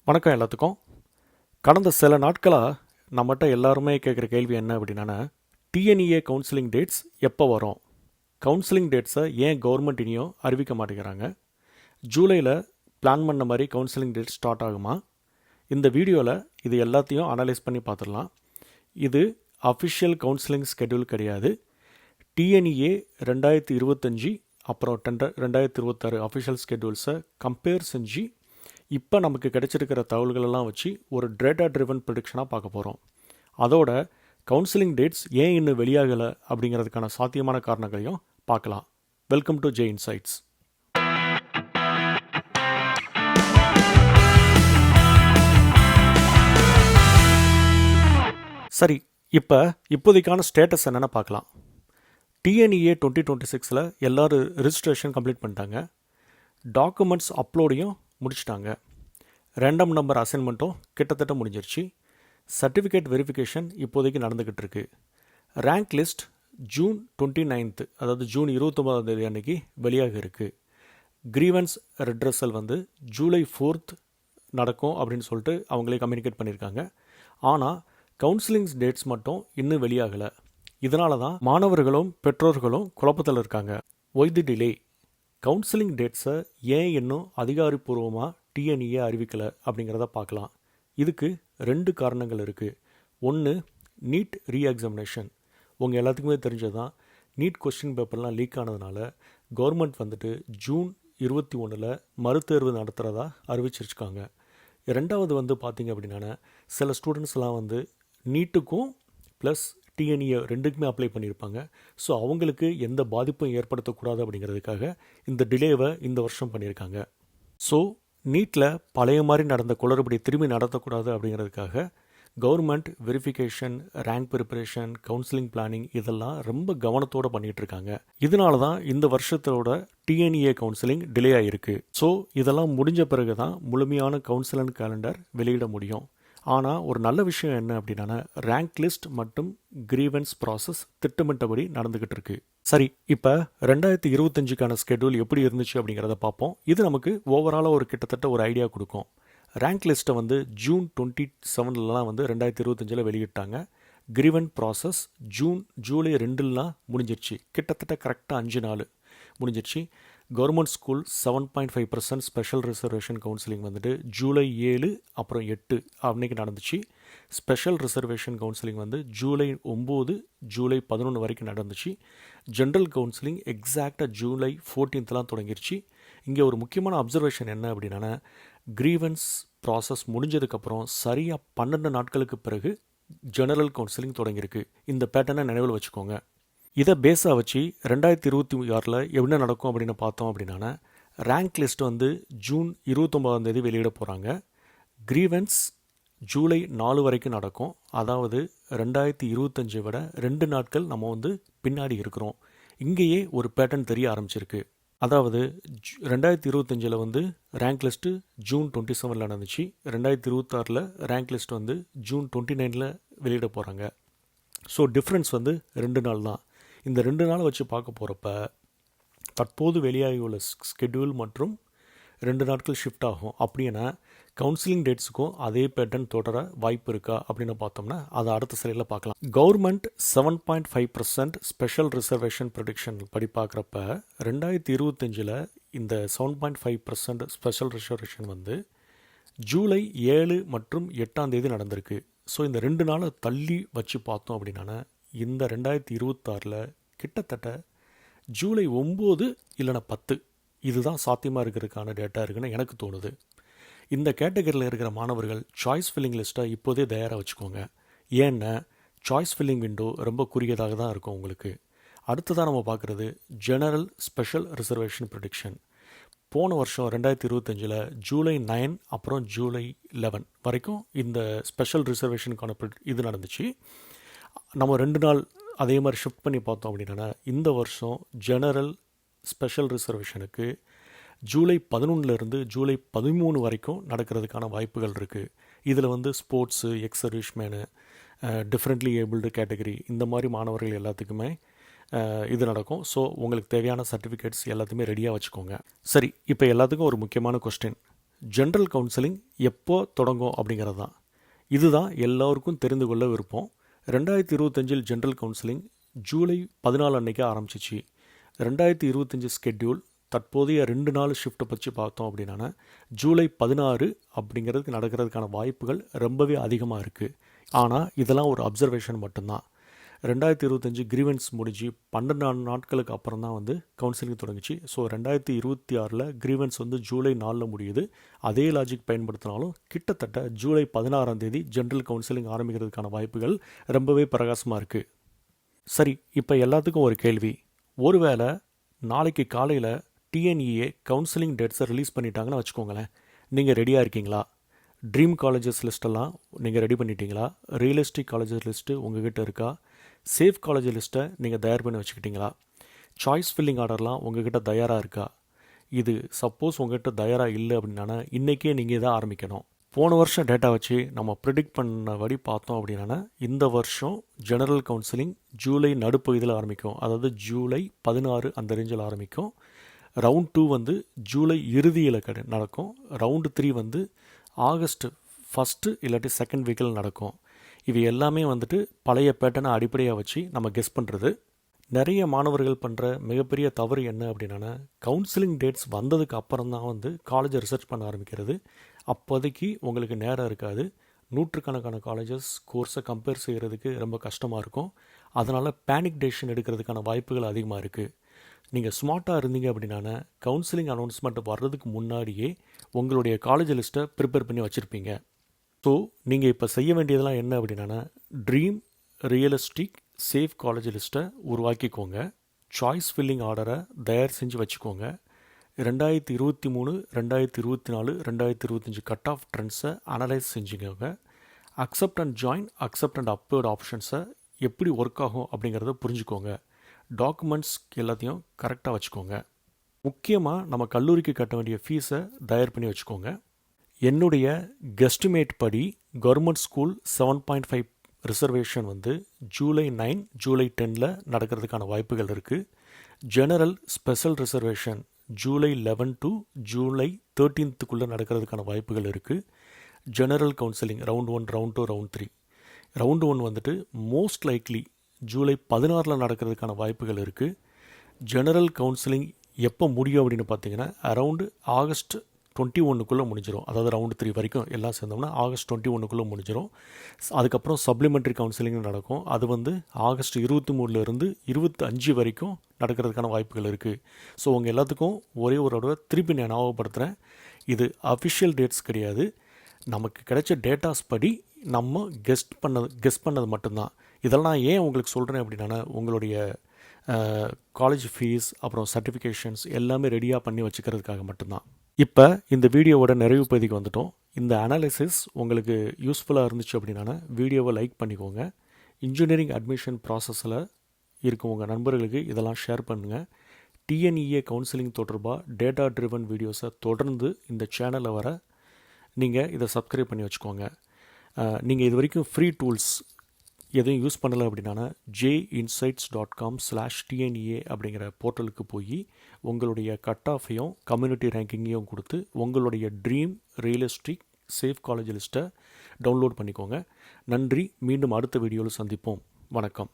வணக்கம் எல்லாத்துக்கும். கடந்த சில நாட்களாக நம்மகிட்ட எல்லாருமே கேட்குற கேள்வி என்ன அப்படின்னா, டிஎன்இஏ கவுன்சிலிங் டேட்ஸ் எப்போ வரும்? கவுன்சிலிங் டேட்ஸை ஏன் கவர்மெண்ட் இனியும் அறிவிக்க மாட்டேங்கிறாங்க? ஜூலையில் பிளான் பண்ண மாதிரி கவுன்சிலிங் டேட் ஸ்டார்ட் ஆகுமா? இந்த வீடியோவில் இது எல்லாத்தையும் அனலைஸ் பண்ணி பார்த்துடலாம். இது அஃபிஷியல் கவுன்சிலிங் ஸ்கெடியூல் கிடையாது. டிஎன்இஏ 2025 அப்புறம் 2026 அஃபிஷியல் ஸ்கெடியூல்ஸை கம்பேர் செஞ்சு இப்போ நமக்கு கிடைச்சிருக்கிற தகவல்களெல்லாம் வச்சு ஒரு டேட்டா ட்ரிவன் ப்ரிடிக்ஷனாக பார்க்க போகிறோம். அதோட கவுன்சிலிங் டேட்ஸ் ஏன் இன்னும் வெளியாகலை அப்படிங்கிறதுக்கான சாத்தியமான காரணங்களையும் பார்க்கலாம். Welcome to J insights. சரி, இப்போதைக்கான ஸ்டேட்டஸ் என்னென்னு பார்க்கலாம். டிஎன்இஏ 2026 எல்லோரும் ரிஜிஸ்ட்ரேஷன் கம்ப்ளீட் பண்ணிட்டாங்க. டாக்குமெண்ட்ஸ் அப்லோடையும் முடிச்சிட்டாங்க. ரேண்டம் நம்பர் அசைன்மெண்ட்டும் கிட்டத்தட்ட முடிஞ்சிருச்சு. சர்டிஃபிகேட் வெரிஃபிகேஷன் இப்போதைக்கு நடந்துக்கிட்டு இருக்கு. ரேங்க் லிஸ்ட் ஜூன் 29, அதாவது ஜூன் 29 அன்னைக்கு வெளியாக இருக்குது. கிரீவன்ஸ் ரெட்ரஸல் ஜூலை 4 நடக்கும் அப்படின்னு சொல்லிட்டு அவங்களே கம்யூனிகேட் பண்ணியிருக்காங்க. ஆனால் கவுன்சிலிங் டேட்ஸ் மட்டும் இன்னும் வெளியாகலை. இதனால தான் மாணவர்களும் பெற்றோர்களும் குழப்பத்தில் இருக்காங்க. ஒய் தி டிலே? கவுன்சிலிங் டேட்ஸை ஏன் இன்னும் அதிகாரப்பூர்வமாக டிஎன்இஏ அறிவிக்கலை அப்படிங்கிறத பார்க்கலாம். இதுக்கு 2 காரணங்கள் இருக்குது. ஒன்று, நீட் ரீஎக்ஸாமினேஷன். உங்கள் எல்லாத்துக்குமே தெரிஞ்சது தான், நீட் கொஸ்டின் பேப்பர்லாம் லீக் ஆனதுனால கவர்மெண்ட் ஜூன் 21 மறுதேர்வு நடத்துகிறதா அறிவிச்சிருக்காங்க. ரெண்டாவது பார்த்திங்க அப்படின்னா, சில ஸ்டூடெண்ட்ஸ்லாம் நீட்டுக்கும் ப்ளஸ் டிஎன்இஏ ரெண்டுக்குமே அப்ளை பண்ணியிருப்பாங்க. ஸோ அவங்களுக்கு எந்த பாதிப்பும் ஏற்படுத்தக்கூடாது அப்படிங்கிறதுக்காக இந்த டிலேவை இந்த வருஷம் பண்ணியிருக்காங்க. ஸோ நீட்டில் பழைய மாதிரி நடந்த குளறுபடி திரும்பி நடத்தக்கூடாது அப்படிங்கிறதுக்காக government verification, rank preparation, counselling planning இதெல்லாம் ரொம்ப கவனத்தோடு பண்ணிகிட்ருக்காங்க. இதனால தான் இந்த வருஷத்தோட டிஎன்இஏ கவுன்சிலிங் டிலே ஆகிருக்கு. ஸோ இதெல்லாம் முடிஞ்ச பிறகு தான் முழுமையான கவுன்சிலிங் கேலண்டர் வெளியிட முடியும். ஆனால் ஒரு நல்ல விஷயம் என்ன அப்படின்னா, ரேங்க் லிஸ்ட் மற்றும் கிரீவன்ஸ் ப்ராசஸ் திட்டமிட்டபடி நடந்துக்கிட்டு இருக்கு. சரி, இப்போ 2025க்கான ஸ்கெடியூல் எப்படி இருந்துச்சு அப்படிங்கிறத பார்ப்போம். இது நமக்கு ஓவராலாக கிட்டத்தட்ட ஒரு ஐடியா கொடுக்கும். ரேங்க் லிஸ்ட்டை ஜூன் 27 2025 வெளியிட்டாங்க. கிரீவன் ப்ராசஸ் ஜூலை 2 முடிஞ்சிருச்சு. கிட்டத்தட்ட கரெக்டாக 5 நாள் முடிஞ்சிருச்சு. Government school 7.5% special reservation counselling July 7 அப்புறம் 8 அன்னைக்கு நடந்துச்சு. Special reservation counselling July 9, July 11 வரைக்கும் நடந்துச்சு. ஜென்ரல் கவுன்சிலிங் எக்ஸாக்டாக ஜூலை 14 தொடங்கிருச்சு. இங்கே ஒரு முக்கியமான அப்சர்வேஷன் என்ன அப்படின்னா, கிரீவன்ஸ் ப்ராசஸ் முடிஞ்சதுக்கப்புறம் சரியாக 12 நாட்களுக்கு பிறகு ஜெனரல் கவுன்சிலிங் தொடங்கியிருக்கு. இந்த பேட்டர்னை நினைவில் வச்சுக்கோங்க. இதை பேஸாக வச்சு 2026 என்ன நடக்கும் அப்படின்னு பார்த்தோம் அப்படின்னா, ரேங்க் லிஸ்ட் ஜூன் 29 வெளியிட போகிறாங்க. கிரீவன்ஸ் ஜூலை 4 வரைக்கும் நடக்கும். அதாவது 2025 விட 2 நாட்கள் நம்ம பின்னாடி இருக்கிறோம். இங்கேயே ஒரு பேட்டர்ன் தெரிய ஆரம்பிச்சிருக்கு. அதாவது 2025 ரேங்க் லிஸ்ட்டு ஜூன் 27 நடந்துச்சு. 2026 ரேங்க் லிஸ்ட் ஜூன் 29 வெளியிட போகிறாங்க. ஸோ டிஃப்ரென்ஸ் 2 நாள் தான். இந்த 2 நாளை வச்சு பார்க்க போகிறப்ப தற்போது வெளியாகியுள்ள ஸ்கெடியூல் மற்றும் 2 நாட்கள் ஷிஃப்ட் ஆகும். அப்படின்னா கவுன்சிலிங் டேட்ஸுக்கும் அதே பேட்டர்ன் தொடர வாய்ப்பு இருக்கா அப்படின்னு பார்த்தோம்னா அதை அடுத்த சிலையில் பார்க்கலாம். கவர்மெண்ட் 7.5% ஸ்பெஷல் ரிசர்வேஷன் ப்ரொடிக்ஷன் படி பார்க்குறப்ப 2025 இந்த 7.5% ஸ்பெஷல் ரிசர்வேஷன் ஜூலை 7 மற்றும் 8 நடந்திருக்கு. ஸோ இந்த 2 நாளை தள்ளி வச்சு பார்த்தோம் அப்படின்னா இந்த 2026 கிட்டத்தட்ட ஜூலை 9 இல்லைனா 10 இதுதான் சாத்தியமாக இருக்கிறதுக்கான டேட்டா இருக்குன்னு எனக்கு தோணுது. இந்த கேட்டகரியில் இருக்கிற மாணவர்கள் சாய்ஸ் ஃபில்லிங் லிஸ்ட்டை இப்போதே தயாராக வச்சுக்கோங்க. ஏன்னா சாய்ஸ் ஃபில்லிங் விண்டோ ரொம்ப குறுகியதாக தான் இருக்கும் உங்களுக்கு. அடுத்ததாக நம்ம பார்க்குறது ஜெனரல் ஸ்பெஷல் ரிசர்வேஷன் ப்ரொடிக்ஷன். போன வருஷம் 2025 ஜூலை 9 அப்புறம் ஜூலை 11 வரைக்கும் இந்த ஸ்பெஷல் ரிசர்வேஷனுக்கான இது நடந்துச்சு. நம்ம 2 நாள் அதே மாதிரி ஷிஃப்ட் பண்ணி பார்த்தோம் அப்படின்னா இந்த வருஷம் ஜெனரல் ஸ்பெஷல் ரிசர்வேஷனுக்கு ஜூலை 11 ஜூலை 13 வரைக்கும் நடக்கிறதுக்கான வாய்ப்புகள் இருக்குது. இதில் sports, X serviceman, differently abled category இந்த மாதிரி மாணவர்கள் எல்லாத்துக்குமே இது நடக்கும். ஸோ உங்களுக்கு தேவையான சர்டிஃபிகேட்ஸ் எல்லாத்தையுமே ரெடியாக வச்சுக்கோங்க. சரி, இப்போ எல்லாத்துக்கும் ஒரு முக்கியமான கொஸ்டின். ஜென்ரல் கவுன்சிலிங் எப்போ தொடங்கும் அப்படிங்கிறது தான். இதுதான் எல்லோருக்கும் தெரிந்து கொள்ள விருப்பம். 2025 ஜென்ரல் கவுன்சிலிங் ஜூலை 14 அன்றைக்கி ஆரம்பிச்சிச்சு. 2025 ஸ்கெட்யூல் தற்போதைய 2 நாள் ஷிஃப்ட்டை பற்றி பார்த்தோம் அப்படின்னா ஜூலை 16 அப்படிங்கிறதுக்கு நடக்கிறதுக்கான வாய்ப்புகள் ரொம்பவே அதிகமாக இருக்குது. ஆனால் இதெல்லாம் ஒரு அப்சர்வேஷன் மட்டும்தான். 2025 கிரீவன்ஸ் முடிஞ்சு 12 நாட்களுக்கு அப்புறம் தான் கவுன்சிலிங் தொடங்கிச்சு. ஸோ 2026 கிரீவன்ஸ் ஜூலை 4 முடியுது. அதே லாஜிக் பயன்படுத்தினாலும் கிட்டத்தட்ட ஜூலை 16 ஜென்ரல் கவுன்சிலிங் ஆரம்பிக்கிறதுக்கான வாய்ப்புகள் ரொம்பவே பிரகாசமாக இருக்குது. சரி, இப்போ எல்லாத்துக்கும் ஒரு கேள்வி. ஒருவேளை நாளைக்கு காலையில் டிஎன்இஏ கவுன்சிலிங் டேட்ஸை ரிலீஸ் பண்ணிட்டாங்கன்னு வச்சுக்கோங்களேன், நீங்கள் ரெடியாக இருக்கீங்களா? ட்ரீம் காலேஜஸ் லிஸ்ட்டெல்லாம் நீங்கள் ரெடி பண்ணிட்டீங்களா? ரியலிஸ்டிக் காலேஜஸ் லிஸ்ட்டு உங்ககிட்ட இருக்கா? சேஃப் காலேஜ் லிஸ்ட்டை நீங்கள் தயார் பண்ணி வச்சுக்கிட்டீங்களா? சாய்ஸ் ஃபில்லிங் ஆர்டர்லாம் உங்ககிட்ட தயாராக இருக்கா? இது சப்போஸ் உங்ககிட்ட தயாராக இல்லை அப்படின்னா இன்றைக்கே நீங்கள் தான் ஆரம்பிக்கணும். போன வருஷம் டேட்டா வச்சு நம்ம ப்ரிடிக்ட் பண்ணபடி பார்த்தோம் அப்படின்னா இந்த வருஷம் ஜெனரல் கவுன்சிலிங் ஜூலை நடுப்பகுதியில் ஆரம்பிக்கும். அதாவது ஜூலை 16 அந்த ரேஞ்சில் ஆரம்பிக்கும். ரவுண்ட் 2 ஜூலை இறுதியில் நடக்கும். ரவுண்டு 3 ஆகஸ்ட் 1 இல்லாட்டி 2nd வீக்கில் நடக்கும். இவை எல்லாமே பழைய பேட்டர்னை அடிப்படையாக வச்சு நம்ம கெஸ் பண்ணுறது. நிறைய மாணவர்கள் பண்ணுற மிகப்பெரிய தவறு என்ன அப்படின்னா, கவுன்சிலிங் டேட்ஸ் வந்ததுக்கு அப்புறம் தான் காலேஜை ரிசர்ச் பண்ண ஆரம்பிக்கிறது. அப்போதைக்கு உங்களுக்கு நேரம் இருக்காது. நூற்றுக்கணக்கான காலேஜஸ் கோர்ஸை கம்பேர் செய்கிறதுக்கு ரொம்ப கஷ்டமாக இருக்கும். அதனால் பேனிக் டெசிஷன் எடுக்கிறதுக்கான வாய்ப்புகள் அதிகமாக இருக்குது. நீங்கள் ஸ்மார்ட்டாக இருந்தீங்க அப்படின்னா கவுன்சிலிங் அனௌன்ஸ்மெண்ட் வர்றதுக்கு முன்னாடியே உங்களுடைய காலேஜ் லிஸ்ட்டை ப்ரிப்பேர் பண்ணி வச்சுருப்பீங்க. ஸோ நீங்கள் இப்போ செய்ய வேண்டியதெல்லாம் என்ன அப்படின்னா, ட்ரீம் ரியலிஸ்டிக் சேஃப் காலேஜ் லிஸ்ட்டை உருவாக்கிக்கோங்க. சாய்ஸ் ஃபில்லிங் ஆர்டரை தயார் செஞ்சு வச்சுக்கோங்க. 2023, 2024, 2025 கட் ஆஃப் ட்ரெண்ட்ஸை அனலைஸ் செஞ்சுக்கோங்க. Accept and join, accept and upload ஆப்ஷன்ஸை எப்படி ஒர்க் ஆகும் அப்படிங்கிறத புரிஞ்சுக்கோங்க. டாக்குமெண்ட்ஸ் எல்லாத்தையும் கரெக்டாக வச்சுக்கோங்க. முக்கியமாக நம்ம கல்லூரிக்கு கட்ட வேண்டிய ஃபீஸை தயார் பண்ணி வச்சுக்கோங்க. என்னுடைய கெஸ்டிமேட் படி government school 7.5 reservation July 9, July 10 நடக்கிறதுக்கான வாய்ப்புகள் இருக்குது. General special reservation July 11 to July 13 நடக்கிறதுக்கான வாய்ப்புகள் இருக்குது. General counselling round 1, round 2, round 3. Round 1 most likely July 16 நடக்கிறதுக்கான வாய்ப்புகள் இருக்குது. ஜெனரல் கவுன்சிலிங் எப்போ முடியும் அப்படின்னு பார்த்தீங்கன்னா அரவுண்டு ஆகஸ்ட் 21 முடிஞ்சிடும். அதாவது ரவுண்டு 3 வரைக்கும் எல்லாம் சேர்ந்தோம்னா ஆகஸ்ட் 21 முடிஞ்சிடும். அதுக்கப்புறம் சப்ளிமெண்ட்ரி கவுன்சிலிங் நடக்கும். அது ஆகஸ்ட் 23 25 வரைக்கும் நடக்கிறதுக்கான வாய்ப்புகள் இருக்குது. ஸோ உங்கள் எல்லாத்துக்கும் ஒரே ஒரு தடவை திருப்பி நான் ஞாபகப்படுத்துகிறேன், இது அஃபிஷியல் டேட்ஸ் கிடையாது. நமக்கு கிடைச்ச டேட்டாஸ் படி நம்ம கெஸ் பண்ணது மட்டும்தான். இதெல்லாம் ஏன் உங்களுக்கு சொல்கிறேன் அப்படின்னா, உங்களுடைய காலேஜ் ஃபீஸ் அப்புறம் சர்டிஃபிகேஷன்ஸ் எல்லாமே ரெடியாக பண்ணி வச்சுக்கிறதுக்காக மட்டும்தான். இப்போ இந்த வீடியோவோட நிறைவு பகுதிக்கு வந்துட்டோம். இந்த அனாலிசிஸ் உங்களுக்கு யூஸ்ஃபுல்லாக இருந்துச்சு அப்படின்னா வீடியோவை லைக் பண்ணிக்கோங்க. இன்ஜினியரிங் அட்மிஷன் ப்ராசஸில் இருக்கும் உங்கள் நண்பர்களுக்கு இதெல்லாம் ஷேர் பண்ணுங்கள். டிஎன்இஏ கவுன்சிலிங் தொடர்பாக டேட்டா ட்ரிவன் வீடியோஸை தொடர்ந்து இந்த சேனலில் வர நீங்கள் இதை சப்ஸ்கிரைப் பண்ணி வச்சுக்கோங்க. நீங்கள் இது வரைக்கும் ஃப்ரீ டூல்ஸ் எதுவும் யூஸ் பண்ணலை அப்படின்னா jinsights.com/TNEA அப்படிங்கிற போர்ட்டலுக்கு போய் உங்களுடைய கட் ஆஃபையும் கம்யூனிட்டி ரேங்கிங்கையும் கொடுத்து உங்களுடைய ட்ரீம் ரியலிஸ்டிக் சேஃப் காலேஜ் லிஸ்ட்டை டவுன்லோட் பண்ணிக்கோங்க. நன்றி. மீண்டும் அடுத்த வீடியோவில் சந்திப்போம். வணக்கம்.